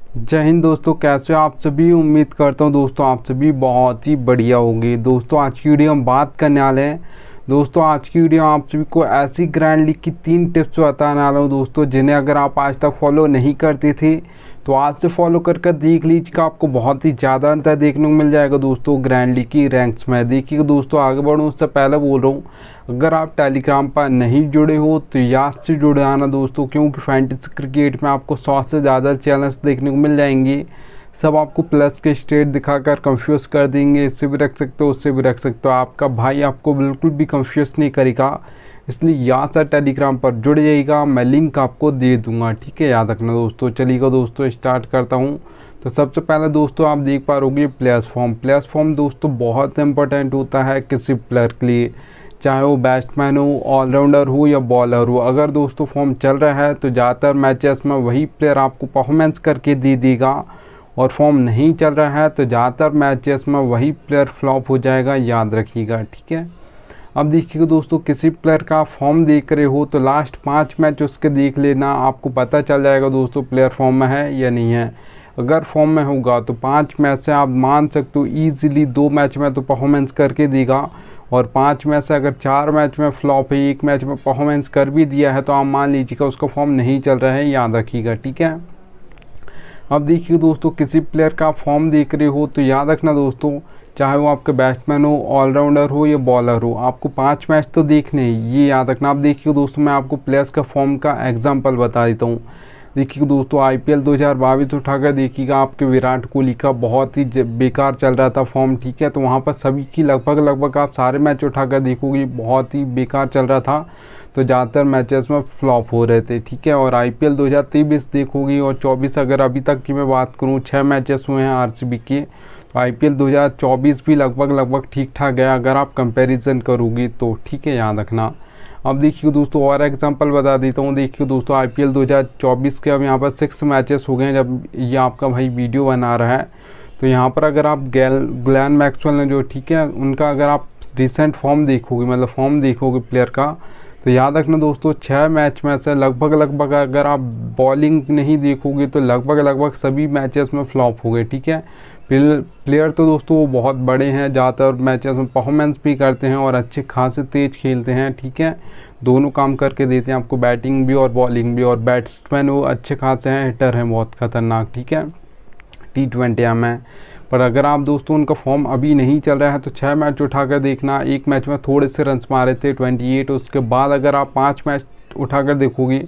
जय हिंद दोस्तों, कैसे हो आप सभी। उम्मीद करता हूँ दोस्तों आप सभी बहुत ही बढ़िया होंगे। दोस्तों आज की वीडियो हम बात करने वाले हैं। दोस्तों आज की वीडियो आप सभी को ऐसी ग्रैंड लीग की 3 टिप्स बताने वाला हूँ दोस्तों, जिन्हें अगर आप आज तक फॉलो नहीं करते थे तो आज से फॉलो कर देख लीजिएगा। आपको बहुत ही ज़्यादा अंतर देखने को मिल जाएगा दोस्तों ग्रैंड लीग की रैंक्स में। देखिए दोस्तों, आगे बढ़ूँ उससे पहले बोल रहा हूँ, अगर आप टेलीग्राम पर नहीं जुड़े हो तो याद से जुड़े आना दोस्तों, क्योंकि फैंटेसी क्रिकेट में आपको 100 से ज़्यादा चैनल्स देखने को मिल जाएंगे। सब आपको प्लस के स्टेट दिखाकर कंफ्यूज कर देंगे। इससे भी रख सकते हो, उससे भी रख सकते हो। आपका भाई आपको बिल्कुल भी कंफ्यूज नहीं करेगा, इसलिए याद से टेलीग्राम पर जुड़ जाइएगा। मैं लिंक आपको दे दूंगा, ठीक है, याद रखना दोस्तों। चलिएगा दोस्तों स्टार्ट करता हूँ। तो सबसे पहले दोस्तों आप देख पा रहोगे प्लेयर्स फॉर्म। प्लेयर्स फॉर्म दोस्तों बहुत इंपॉर्टेंट होता है किसी प्लेयर के लिए, चाहे वो बैट्समैन हो, ऑलराउंडर हो या बॉलर हो। अगर दोस्तों फॉर्म चल रहा है तो ज़्यादातर मैचेस में वही प्लेयर आपको परफॉर्मेंस करके दे देगा, और फॉर्म नहीं चल रहा है तो ज़्यादातर मैचेस में वही प्लेयर फ्लॉप हो जाएगा, याद रखिएगा, ठीक है। अब देखिएगा दोस्तों, किसी प्लेयर का फॉर्म देख रहे हो तो लास्ट 5 मैच उसके देख लेना, आपको पता चल जाएगा दोस्तों प्लेयर फॉर्म में है या नहीं है। अगर फॉर्म में होगा तो 5 मैच से आप मान सकते हो ईजिली 2 मैच में तो परफॉर्मेंस करके देगा, और 5 में से अगर 4 मैच में फ्लॉप है, 1 मैच में परफॉर्मेंस कर भी दिया है, तो आप मान लीजिएगा उसका फॉर्म नहीं चल रहा है, याद रखिएगा, ठीक है। अब देखिए दोस्तों, किसी प्लेयर का फॉर्म देख रहे हो तो याद रखना दोस्तों, चाहे वो आपके बैट्समैन हो, ऑलराउंडर हो या बॉलर हो, आपको 5 मैच तो देखने हैं, ये याद रखना। अब देखिए दोस्तों, मैं आपको प्लेयर्स का फॉर्म का एग्जांपल बता देता हूँ। देखिए दोस्तों, आईपीएल 2022 उठाकर देखिएगा, आपके विराट कोहली का बहुत ही बेकार चल रहा था फॉर्म, ठीक है। तो वहाँ पर सभी की लगभग आप सारे मैच उठाकर देखोगे बहुत ही बेकार चल रहा था, तो ज़्यादातर मैचेस में फ्लॉप हो रहे थे, ठीक है। और आईपीएल 2023 देखोगी और 24, अगर अभी तक की मैं बात करूँ 6 मैचेस हुए हैं आरसीबी के, तो आईपीएल 2024 भी लगभग ठीक ठाक गया अगर आप कंपैरिजन करोगे तो, ठीक है, याद रखना। अब देखिए दोस्तों, और एग्जांपल बता देता हूँ। देखिए दोस्तों, आईपीएल 2024 के अब यहाँ पर 6 मैचेस हो गए हैं जब ये आपका भाई वीडियो बना रहा है। तो यहाँ पर अगर आप ग्लेन मैक्सवेल ने जो, ठीक है, उनका अगर आप रिसेंट फॉर्म देखोगे, मतलब फॉर्म देखोगे प्लेयर का, तो याद रखना दोस्तों 6 मैच में से लगभग अगर आप बॉलिंग नहीं देखोगे तो लगभग सभी मैचेस में फ्लॉप हो गए, ठीक है। प्लेयर तो दोस्तों वो बहुत बड़े हैं, ज़्यादातर मैचेस में परफॉर्मेंस भी करते हैं और अच्छे खासे तेज खेलते हैं, ठीक है। दोनों काम करके देते हैं आपको, बैटिंग भी और बॉलिंग भी। और बैट्समैन वो अच्छे खासे हैं, हिटर हैं बहुत खतरनाक, ठीक है, T20 में। पर अगर आप दोस्तों उनका फॉर्म अभी नहीं चल रहा है तो 6 मैच उठाकर देखना। 1 मैच में थोड़े से रन्स मारे थे 28, उसके बाद अगर आप 5 मैच उठाकर देखोगे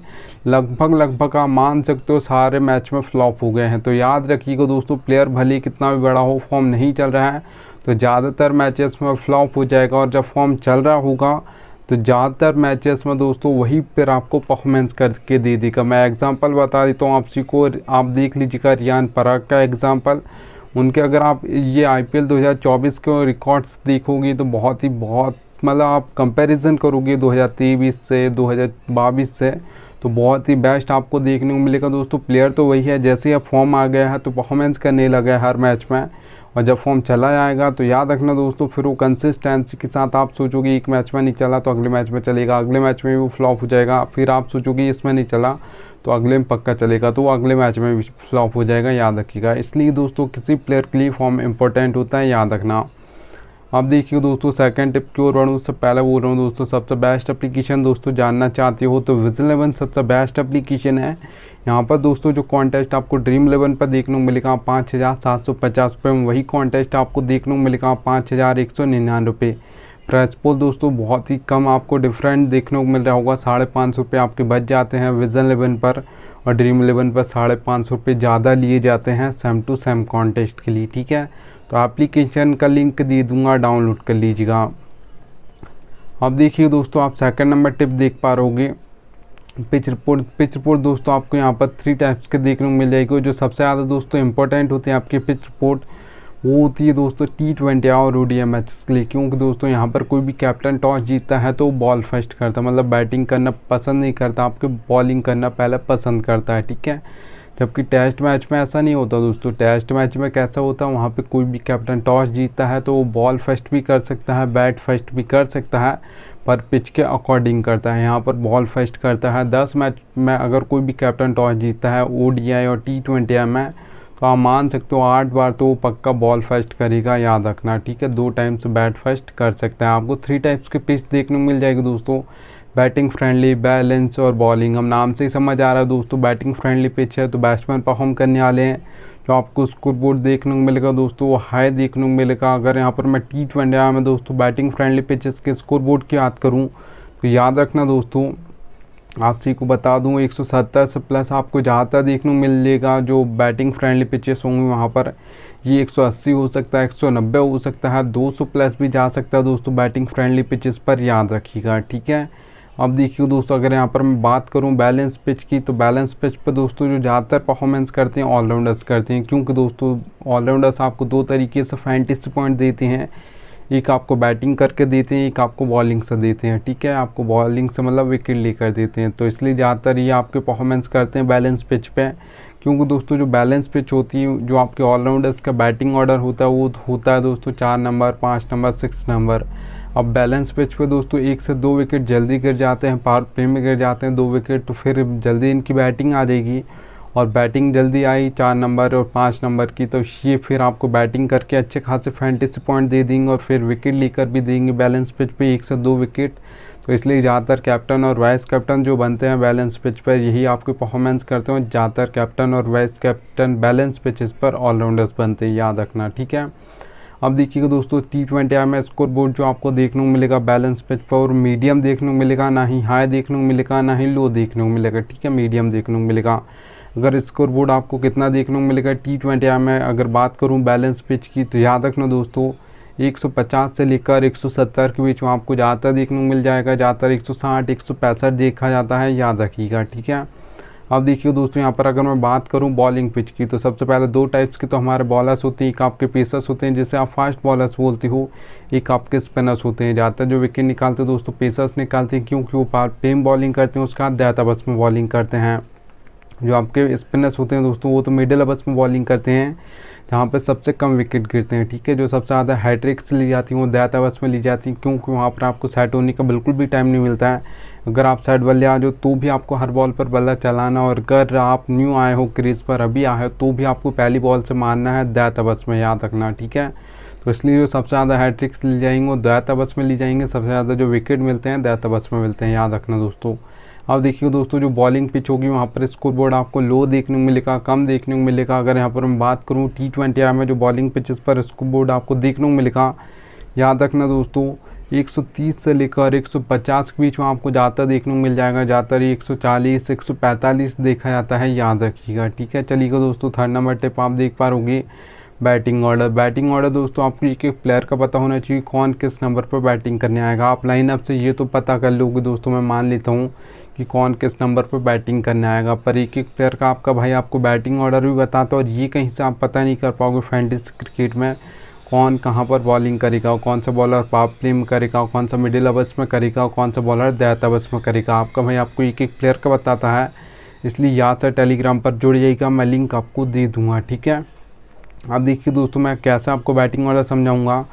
लगभग आप मान सकते हो सारे मैच में फ्लॉप हो गए हैं। तो याद रखिएगा दोस्तों, प्लेयर भले कितना भी बड़ा हो, फॉर्म नहीं चल रहा है तो ज़्यादातर मैचेस में फ्लॉप हो जाएगा, और जब फॉर्म चल रहा होगा तो ज़्यादातर मैचेस में दोस्तों वही प्लेयर आपको परफॉर्मेंस करके दे देगा। मैं एग्जांपल बता देता हूँ आपसी को, आप देख लीजिएगा रियान पराग का एग्जांपल। उनके अगर आप ये आईपीएल 2024 के रिकॉर्ड्स देखोगे तो बहुत मतलब आप कंपैरिजन करोगे 2023 से 2022 से, तो बहुत ही बेस्ट आपको देखने को मिलेगा दोस्तों। प्लेयर तो वही है, जैसे ही अब फॉर्म आ गया है तो परफॉर्मेंस करने लगा है हर मैच में, और जब फॉर्म चला जाएगा तो याद रखना दोस्तों, फिर वो कंसिस्टेंसी के साथ आप सोचोगे एक मैच में नहीं चला तो अगले मैच में चलेगा, अगले मैच में भी वो फ्लॉप हो जाएगा, फिर आप सोचोगे इसमें नहीं चला तो अगले में पक्का चलेगा, तो वो अगले मैच में भी फ्लॉप हो जाएगा, याद रखिएगा। इसलिए दोस्तों किसी प्लेयर के लिए फॉर्म इंपॉर्टेंट होता है, याद रखना। अब देखिए दोस्तों, सेकंड टिप की ओर बढ़ूँ उससे पहले बोल रहा हूँ दोस्तों, सबसे बेस्ट एप्लीकेशन दोस्तों जानना चाहते हो तो विजन 11 सबसे बेस्ट एप्लीकेशन है। यहाँ पर दोस्तों जो कॉन्टेस्ट आपको ड्रीम 11 पर देखने को मिलेगा 5,750 रुपये में, वही कॉन्टेस्ट आपको देखने को मिलेगा 5,199 रुपये। प्राइस पोल दोस्तों बहुत ही कम आपको डिफरेंट देखने को मिल रहा होगा, 550 रुपये आपके बच जाते हैं विजन 11 पर, और ड्रीम 11 पर 550 रुपये ज़्यादा लिए जाते हैं सेम टू सेम कॉन्टेस्ट के लिए, ठीक है। तो एप्लीकेशन का लिंक दे दूंगा, डाउनलोड कर लीजिएगा। अब देखिए दोस्तों, आप सेकंड नंबर टिप देख पा रहोगे पिच रिपोर्ट दोस्तों आपको यहाँ पर 3 टाइप्स के देखने को मिल जाएगी। जो सबसे ज़्यादा दोस्तों इंपॉर्टेंट होते हैं आपकी पिच रिपोर्ट, वो होती है दोस्तों T20 और ओडीआई मैचेस के लिए, क्योंकि दोस्तों यहाँ पर कोई भी कैप्टन टॉस जीतता है तो बॉल फर्स्ट करता है, मतलब बैटिंग करना पसंद नहीं करता, आपके बॉलिंग करना पहले पसंद करता है, ठीक है। जबकि टेस्ट मैच में ऐसा नहीं होता दोस्तों। टेस्ट मैच में कैसा होता है, वहाँ पे कोई भी कैप्टन टॉस जीतता है तो वो बॉल फर्स्ट भी कर सकता है, बैट फर्स्ट भी कर सकता है, पर पिच के अकॉर्डिंग करता है। यहाँ पर बॉल फर्स्ट करता है। 10 मैच में अगर कोई भी कैप्टन टॉस जीतता है ओडीआई और T20 में, तो आप मान सकते हो 8 बार तो वो पक्का बॉल फर्स्ट करेगा, याद रखना, ठीक है। 2 टाइम्स बैट फर्स्ट कर सकते हैं। आपको 3 टाइप्स के पिच देखने को मिल जाएगी दोस्तों, बैटिंग फ्रेंडली, बैलेंस और बॉलिंग। हम नाम से ही समझ आ रहा है दोस्तों, बैटिंग फ्रेंडली पिच है तो बैट्समैन परफॉर्म करने वाले हैं। जो आपको स्कोर बोर्ड देखने को मिलेगा दोस्तों वो हाई देखने को मिलेगा। अगर यहाँ पर मैं T20 में दोस्तों बैटिंग फ्रेंडली पिचेस के स्कोर बोर्ड की बात करूँ तो याद रखना दोस्तों, आप सभी को बता दूं 170 से प्लस आपको ज़्यादातर देखने को मिलेगा। जो बैटिंग फ्रेंडली पिचेस होंगे वहाँ पर ये 180 हो सकता है, 190 हो सकता है, 200 प्लस भी जा सकता है दोस्तों बैटिंग फ्रेंडली पिचेस पर, याद रखिएगा, ठीक है। अब देखिए दोस्तों, अगर यहाँ पर मैं बात करूँ बैलेंस पिच की तो बैलेंस पिच पर दोस्तों जो ज़्यादातर परफॉर्मेंस करते हैं ऑलराउंडर्स करते हैं, क्योंकि दोस्तों ऑलराउंडर्स आपको 2 तरीके से फैंटेसी पॉइंट देते हैं। एक आपको बैटिंग करके देते हैं, एक आपको बॉलिंग से देते हैं, ठीक है। आपको बॉलिंग से मतलब विकेट लेकर देते हैं, तो इसलिए ज़्यादातर ये आपके परफॉर्मेंस करते हैं बैलेंस पिच पे। क्योंकि दोस्तों जो बैलेंस पिच होती है, जो आपके ऑलराउंडर्स का बैटिंग ऑर्डर होता है वो होता है दोस्तों 4 नंबर, 5 नंबर, 6 नंबर। अब बैलेंस पिच पे दोस्तों 1 से 2 विकेट जल्दी गिर जाते हैं, पावर प्ले में गिर जाते हैं 2 विकेट, तो फिर जल्दी इनकी बैटिंग आ जाएगी। और बैटिंग जल्दी आई 4 नंबर और 5 नंबर की, तो ये फिर आपको बैटिंग करके अच्छे खासे फैंटेसी पॉइंट दे देंगे और फिर विकेट लेकर भी देंगे बैलेंस पिच पे 1 से 2 विकेट। तो इसलिए ज़्यादातर कैप्टन और वाइस कैप्टन जो बनते हैं बैलेंस पिच पर यही आपकी परफॉर्मेंस करते हैं। ज़्यादातर कैप्टन और वाइस कैप्टन बैलेंस पिचेस पर ऑलराउंडर्स बनते हैं, याद रखना, ठीक है। अब देखिएगा दोस्तों T20 में स्कोर बोर्ड जो आपको देखने को मिलेगा बैलेंस पिच पर, और मीडियम देखने को मिलेगा, ना ही हाई देखने को मिलेगा, ना ही लो देखने को मिलेगा, ठीक है, मीडियम देखने को मिलेगा। अगर स्कोर बोर्ड आपको कितना देखने को मिलेगा T20 में अगर बात करूं बैलेंस पिच की तो याद रखना दोस्तों 150 से लेकर 170 के बीच में आपको ज़्यादातर देखने को मिल जाएगा। ज़्यादातर 160, 165 देखा जाता है, याद रखिएगा, ठीक है। अब देखिए दोस्तों, यहाँ पर अगर मैं बात करूं बॉलिंग पिच की तो सबसे पहले 2 टाइप्स के तो हमारे बॉलर्स होते हैं। एक आपके पेसर्स होते हैं जिसे आप फास्ट बॉलर्स बोलते हो, एक आपके स्पिनर्स होते हैं। ज़्यादातर जो विकेट निकालते हैं दोस्तों पेसर्स निकालते हैं, क्योंकि वो पावर प्ले में बॉलिंग करते हैं, उसके बाद डेथ ओवर्स में बॉलिंग करते हैं। जो आपके स्पिनर्स होते हैं दोस्तों वो तो मिडिल ओवर्स में बॉलिंग करते हैं, जहाँ पे सबसे कम विकेट गिरते हैं, ठीक है। जो सबसे ज़्यादा हैट्रिक्स ली जाती हैं वो डेथ ओवर्स में ली जाती हैं, क्योंकि वहाँ पर आपको सेट होने का बिल्कुल भी टाइम नहीं मिलता है। अगर आप सेट बल्ले आ जाओ तो भी आपको हर बॉल पर बल्ला चलाना, और अगर आप न्यू आए हो क्रीज पर अभी आए हो तो भी आपको पहली बॉल से मारना है डेथ ओवर्स में, याद रखना, ठीक है। तो इसलिए जो सबसे ज़्यादा हैट्रिक्स ली जाएंगे वो डेथ ओवर्स में ली जाएंगे, सबसे ज़्यादा जो विकेट मिलते हैं डेथ ओवर्स में मिलते हैं, याद रखना दोस्तों। अब देखिए दोस्तों, जो बॉलिंग पिच होगी वहाँ पर स्कोर बोर्ड आपको लो देखने को मिलेगा, कम देखने को मिलेगा। अगर यहाँ पर मैं बात करूँ T20 में जो बॉलिंग पिचेस पर स्कोर बोर्ड आपको देखने को मिलेगा, याद रखना दोस्तों 130 से लेकर 150 के बीच में आपको ज़्यादातर देखने को मिल जाएगा। ज़्यादातर 140, 145 देखा जाता है, याद रखिएगा, ठीक है। चलिएगा दोस्तों, 3rd नंबर टिप आप देख पा रहोगे बैटिंग ऑर्डर। बैटिंग ऑर्डर दोस्तों आपको एक एक प्लेयर का पता होना चाहिए कौन किस नंबर पर बैटिंग करने आएगा। आप लाइनअप से ये तो पता कर लोगे दोस्तों, मैं मान लेता हूँ कि कौन किस नंबर पर बैटिंग करने आएगा, पर एक एक प्लेयर का आपका भाई आपको बैटिंग ऑर्डर भी बताता है, और ये कहीं से आप पता नहीं कर पाओगे फैंटेसी क्रिकेट में कौन कहाँ पर बॉलिंग करेगा, कौन सा बॉलर पावर प्ले में करेगा, कौन सा मिडिल ओवर्स में करेगा, कौन सा बॉलर डेथ ओवर्स में करेगा। आपका भाई आपको एक एक प्लेयर का बताता है, इसलिए याद से टेलीग्राम पर जुड़ जाइएगा, मैं लिंक आपको दे दूँगा, ठीक है। अब देखिए दोस्तों, मैं कैसे आपको बैटिंग ऑर्डर समझाऊंगा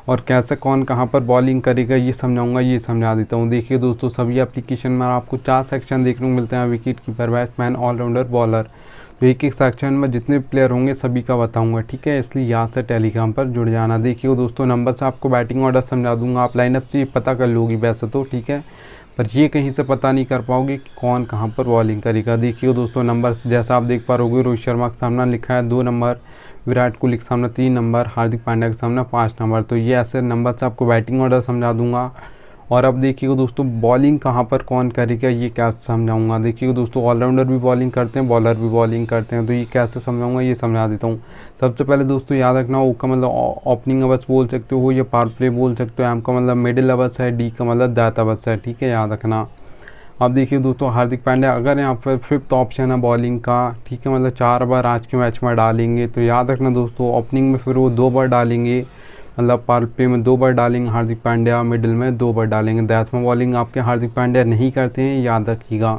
और कैसे कौन कहां पर बॉलिंग करेगा ये समझाऊंगा, ये समझा देता हूं। देखिए दोस्तों, सभी एप्लीकेशन में आपको 4 सेक्शन देखने को मिलते हैं, wicket keeper, batsman, allrounder, bowler. तो एक एक सेक्शन में जितने प्लेयर होंगे सभी का बताऊंगा, ठीक है। इसलिए याद से टेलीग्राम पर जुड़ जाना। देखिए दोस्तों, नंबर से आपको बैटिंग ऑर्डर समझा दूंगा, आप लाइनअप से पता कर लोगी वैसे तो, ठीक है, पर ये कहीं से पता नहीं कर पाओगे कि कौन कहाँ पर बॉलिंग करेगा। देखिए दोस्तों, नंबर जैसा आप देख पा रहोगे, रोहित शर्मा का सामना लिखा है 2 नंबर, विराट कोहली के सामने 3 नंबर, हार्दिक पांड्या के सामने 5 नंबर। तो ये ऐसे नंबर से आपको बैटिंग ऑर्डर समझा दूंगा। और अब देखिएगा दोस्तों, बॉलिंग कहाँ पर कौन करेगा ये क्या समझाऊंगा। देखिएगा दोस्तों, ऑलराउंडर भी बॉलिंग करते हैं, बॉलर भी बॉलिंग करते हैं, तो ये कैसे समझाऊंगा ये समझा देता हूँ। सबसे पहले दोस्तों याद रखना, ओ का मतलब ओपनिंग ओवर्स बोल सकते हो, या पावर प्ले बोल सकते हो, एम का मतलब मिडिल ओवर्स है, डी का मतलब डेथ ओवर्स है, ठीक है, याद रखना। अब देखिए दोस्तों, हार्दिक पांड्या अगर यहाँ पर 5th ऑप्शन है बॉलिंग का, ठीक है, मतलब 4 बार आज के मैच में डालेंगे, तो याद रखना दोस्तों ओपनिंग में फिर वो 2 बार डालेंगे, मतलब पावर प्ले में 2 बार डालेंगे हार्दिक पांड्या, मिडिल में 2 बार डालेंगे। डेथ में बॉलिंग आपके हार्दिक पांड्या नहीं करते हैं, याद रखिएगा।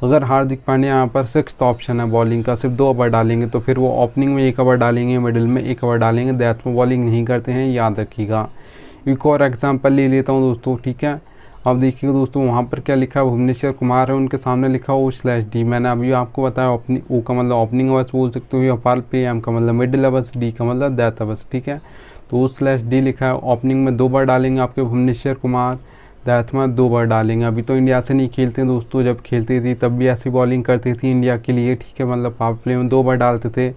अगर हार्दिक पांड्या यहाँ पर 6th ऑप्शन है बॉलिंग का, सिर्फ 2 ओवर डालेंगे, तो फिर वो ओपनिंग में 1 ओवर डालेंगे, मिडिल में 1 ओवर डालेंगे, डेथ में बॉलिंग नहीं करते हैं, याद रखिएगा। एक और एग्जाम्पल ले लेता हूँ दोस्तों, ठीक है। अब देखिए दोस्तों वहाँ पर क्या लिखा है, भुवनेश्वर कुमार है, उनके सामने लिखा हो /D। मैंने अभी आपको बताया ओ का मतलब ओपनिंग आवर्स बोल सकते हो, अपार पे, एम का मतलब मिडिल आवर्स, डी का मतलब डेथ आवर्स, ठीक है। तो /D लिखा है। ओपनिंग में 2 बार डालेंगे आपके भुवनेश्वर कुमार, डेथ में 2 बार डालेंगे। अभी तो इंडिया से नहीं खेलते दोस्तों, जब खेलती थी तब भी ऐसी बॉलिंग करती थी इंडिया के लिए, ठीक है। मतलब पावर प्ले में 2 बार डालते थे,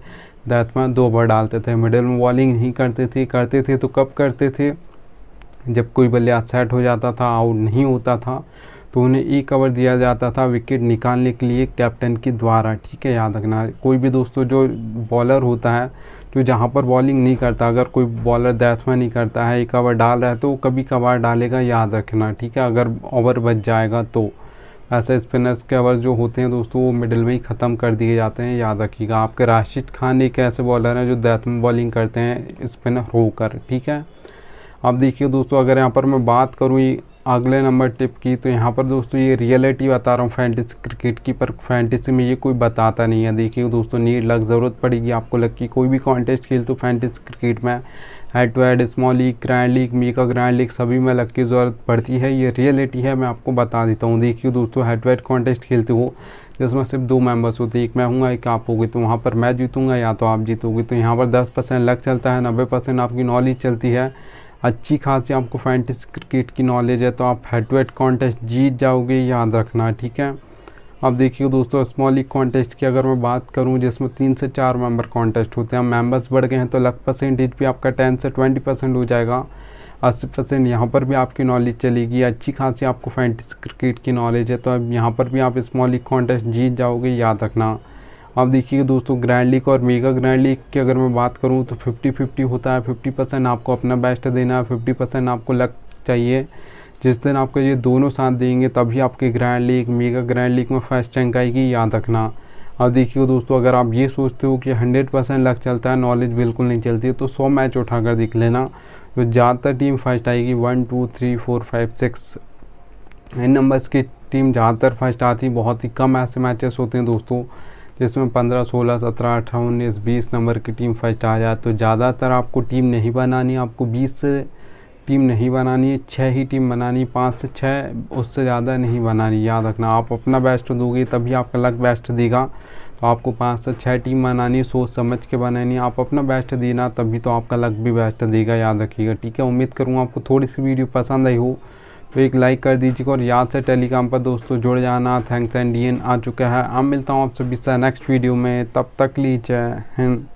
डेथ में 2 बार डालते थे, मिडिल में बॉलिंग नहीं करते थे तो कब करते थे, जब कोई बल्लेबाज सेट हो जाता था, आउट नहीं होता था, तो उन्हें 1 ओवर दिया जाता था विकेट निकालने के लिए कैप्टन के द्वारा, ठीक है। याद रखना, कोई भी दोस्तों जो बॉलर होता है जो जहाँ पर बॉलिंग नहीं करता, अगर कोई बॉलर डेथ में नहीं करता है, 1 ओवर डाल रहा है तो कभी कभार डालेगा, याद रखना, ठीक है। अगर ओवर बच जाएगा तो ऐसे स्पिनर्स के ओवर जो होते हैं दोस्तों वो मिडिल में ही ख़त्म कर दिए जाते हैं, याद रखिएगा। आपके राशिद खान एक ऐसे बॉलर हैं जो डेथ में बॉलिंग करते हैं स्पिनर होकर, ठीक है। अब देखिए दोस्तों अगर यहाँ पर मैं बात करूँ अगले नंबर टिप की, तो यहाँ पर दोस्तों ये रियलिटी बता रहा हूँ फैंटेसी क्रिकेट की, पर फैंटेसी में ये कोई बताता नहीं है। देखिए दोस्तों नीड लक ज़रूरत पड़ेगी आपको लक की, कोई भी कॉन्टेस्ट खेल तो फैंटेसी क्रिकेट में head to head, small league, grand league, mega grand league, सभी में लक की ज़रूरत पड़ती है। ये रियलिटी है, मैं आपको बता देता हूँ। देखिए दोस्तों हेड टू हेड कॉन्टेस्ट खेलते हो जिसमें सिर्फ 2 मेंबर्स होते हैं, एक मैं हूँ एक आप होगी, तो वहाँ पर मैं जीतूँगा या तो आप जीतोगे। तो यहाँ पर 10% लक चलता है, 90% आपकी नॉलेज चलती है। अच्छी खासी आपको फैंटेसी क्रिकेट की नॉलेज है तो आप हेड टू हेड कॉन्टेस्ट जीत जाओगे, याद रखना, ठीक है। अब देखिए दोस्तों स्मॉल लीग कॉन्टेस्ट की अगर मैं बात करूं जिसमें 3 से 4 मेंबर कॉन्टेस्ट होते हैं, मेंबर्स बढ़ गए हैं तो लक परसेंटेज भी आपका 10 से 20% हो जाएगा, 80% यहाँ पर भी आपकी नॉलेज चलेगी। अच्छी खासी आपको फैंटेसी क्रिकेट की नॉलेज है तो अब यहाँ पर भी आप स्मॉल लीग कॉन्टेस्ट जीत जाओगे, याद रखना। अब देखिए दोस्तों ग्रैंड लीग और मेगा ग्रैंड लीग की अगर मैं बात करूं तो 50-50 होता है। 50% आपको अपना बेस्ट देना है, 50% आपको लक चाहिए। जिस दिन आपको ये दोनों साथ देंगे तभी आपकी grand league, mega grand league में फर्स्ट रैंक आएगी, याद रखना। अब देखिए दोस्तों अगर आप ये सोचते हो कि 100% लक चलता है, नॉलेज बिल्कुल नहीं चलती है, तो 100 मैच उठाकर देख लेना, तो ज़्यादातर टीम फर्स्ट आएगी। 1 2 3 4 5 6 इन नंबर्स की टीम ज़्यादातर फर्स्ट आती है। बहुत ही कम ऐसे मैचेस होते हैं दोस्तों जिसमें 15 16 17 18 19 20 नंबर की टीम फर्स्ट आ जाए। तो ज़्यादातर आपको टीम नहीं बनानी, आपको 20 से टीम नहीं बनानी है, 6 ही टीम बनानी, 5 से 6, उससे ज़्यादा नहीं बनानी, याद रखना। आप अपना बेस्ट दोगे तभी आपका लक बेस्ट देगा, तो आपको 5 से 6 टीम बनानी, सोच समझ के बनानी। आप अपना बेस्ट देना तभी तो आपका लक भी बेस्ट देगा, याद रखिएगा, ठीक है। उम्मीद करूँगा आपको थोड़ी सी वीडियो पसंद आई हो तो एक लाइक कर दीजिएगा और याद से टेलीग्राम पर दोस्तों जुड़ जाना। थैंक्स एंड DN आ चुका है। अब मिलता हूँ आप सभी से नेक्स्ट वीडियो में, तब तक लीजिए हिंद।